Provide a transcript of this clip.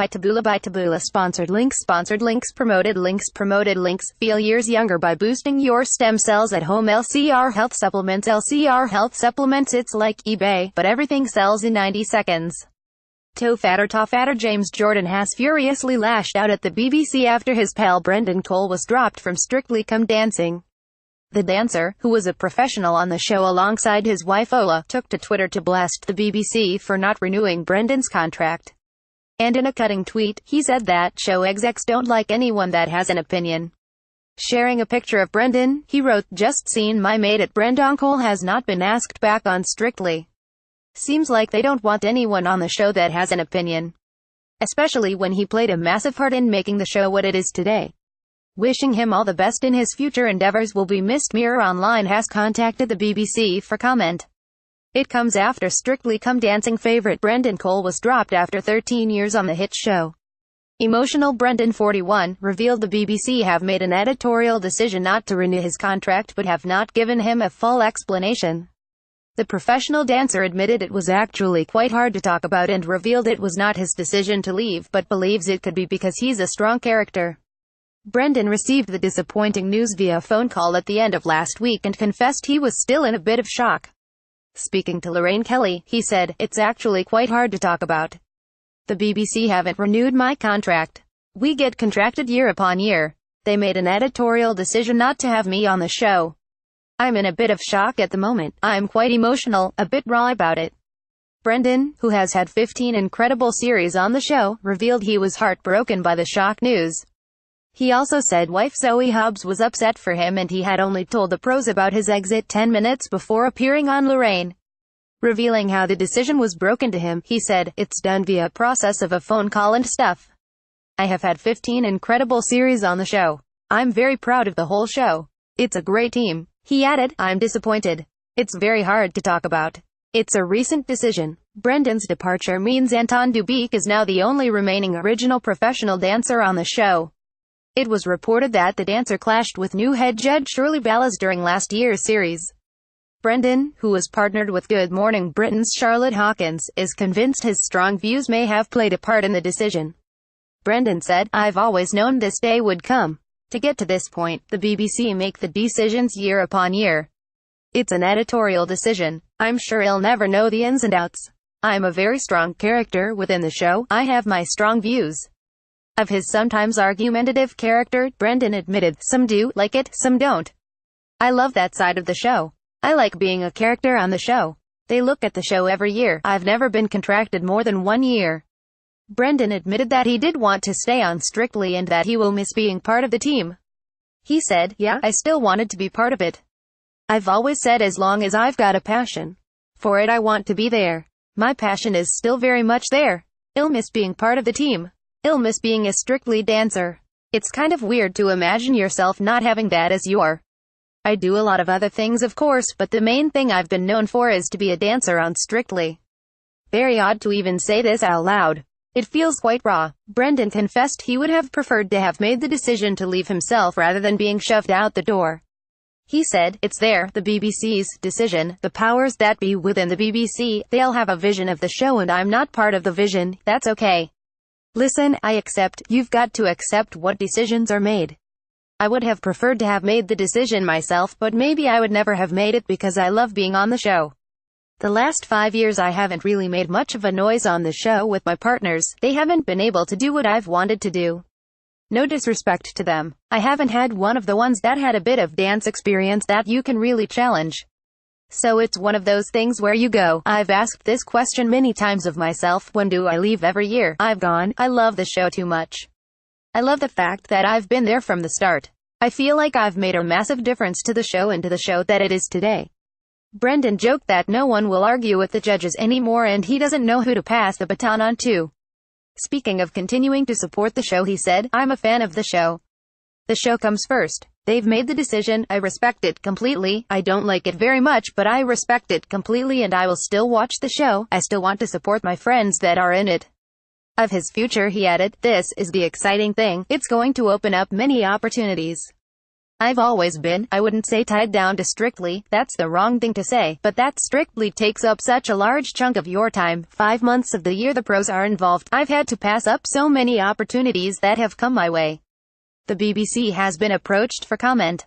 By Taboola sponsored links promoted links. Feel years younger by boosting your stem cells at home. LCR Health Supplements. It's like eBay, but everything sells in 90 seconds. Toe fatter James Jordan has furiously lashed out at the BBC after his pal Brendan Cole was dropped from Strictly Come Dancing. The dancer, who was a professional on the show alongside his wife Ola, took to Twitter to blast the BBC for not renewing Brendan's contract. And in a cutting tweet, he said that show execs don't like anyone that has an opinion. Sharing a picture of Brendan, he wrote, "Just seen my mate at Brendan Cole has not been asked back on Strictly. Seems like they don't want anyone on the show that has an opinion. Especially when he played a massive part in making the show what it is today. Wishing him all the best in his future endeavors will be missed." Mirror Online has contacted the BBC for comment. It comes after Strictly Come Dancing favorite Brendan Cole was dropped after 13 years on the hit show. Emotional Brendan, 41, revealed the BBC have made an editorial decision not to renew his contract but have not given him a full explanation. The professional dancer admitted it was actually quite hard to talk about and revealed it was not his decision to leave but believes it could be because he's a strong character. Brendan received the disappointing news via phone call at the end of last week and confessed he was still in a bit of shock. Speaking to Lorraine Kelly, he said, "It's actually quite hard to talk about. The BBC haven't renewed my contract. We get contracted year upon year. They made an editorial decision not to have me on the show. I'm in a bit of shock at the moment. I'm quite emotional, a bit raw about it." Brendan, who has had 15 incredible series on the show, revealed he was heartbroken by the shock news. He also said wife Zoe Hobbs was upset for him and he had only told the pros about his exit 10 minutes before appearing on Lorraine. Revealing how the decision was broken to him, he said, "It's done via a process of a phone call and stuff. I have had 15 incredible series on the show. I'm very proud of the whole show. It's a great team." He added, "I'm disappointed. It's very hard to talk about. It's a recent decision." Brendan's departure means Anton Dubik is now the only remaining original professional dancer on the show. It was reported that the dancer clashed with new head judge Shirley Ballas during last year's series. Brendan, who was partnered with Good Morning Britain's Charlotte Hawkins, is convinced his strong views may have played a part in the decision. Brendan said, "I've always known this day would come. To get to this point, the BBC make the decisions year upon year. It's an editorial decision. I'm sure he'll never know the ins and outs. I'm a very strong character within the show. I have my strong views." Of his sometimes argumentative character, Brendan admitted, "Some do like it, some don't. I love that side of the show. I like being a character on the show. They look at the show every year. I've never been contracted more than 1 year." Brendan admitted that he did want to stay on Strictly and that he will miss being part of the team. He said, "Yeah, I still wanted to be part of it. I've always said as long as I've got a passion for it, I want to be there. My passion is still very much there. I'll miss being part of the team. I'll miss being a Strictly dancer. It's kind of weird to imagine yourself not having that as your. I do a lot of other things of course, but the main thing I've been known for is to be a dancer on Strictly. Very odd to even say this out loud. It feels quite raw." Brendan confessed he would have preferred to have made the decision to leave himself rather than being shoved out the door. He said, "It's the BBC's decision, the powers that be within the BBC, they'll have a vision of the show and I'm not part of the vision. That's okay. Listen, I accept, you've got to accept what decisions are made. I would have preferred to have made the decision myself, but maybe I would never have made it because I love being on the show. The last 5 years I haven't really made much of a noise on the show with my partners. They haven't been able to do what I've wanted to do. No disrespect to them. I haven't had one of the ones that had a bit of dance experience that you can really challenge. So it's one of those things where you go, I've asked this question many times of myself, when do I leave every year? I've gone, I love the show too much. I love the fact that I've been there from the start. I feel like I've made a massive difference to the show and to the show that it is today." Brendan joked that no one will argue with the judges anymore and he doesn't know who to pass the baton on to. Speaking of continuing to support the show, he said, "I'm a fan of the show. The show comes first. They've made the decision. I respect it completely. I don't like it very much, but I respect it completely and I will still watch the show. I still want to support my friends that are in it." Of his future, he added, "This is the exciting thing. It's going to open up many opportunities. I've always been, I wouldn't say tied down to strictly, that's the wrong thing to say, but that strictly takes up such a large chunk of your time. 5 months of the year the pros are involved. I've had to pass up so many opportunities that have come my way. The BBC has been approached for comment.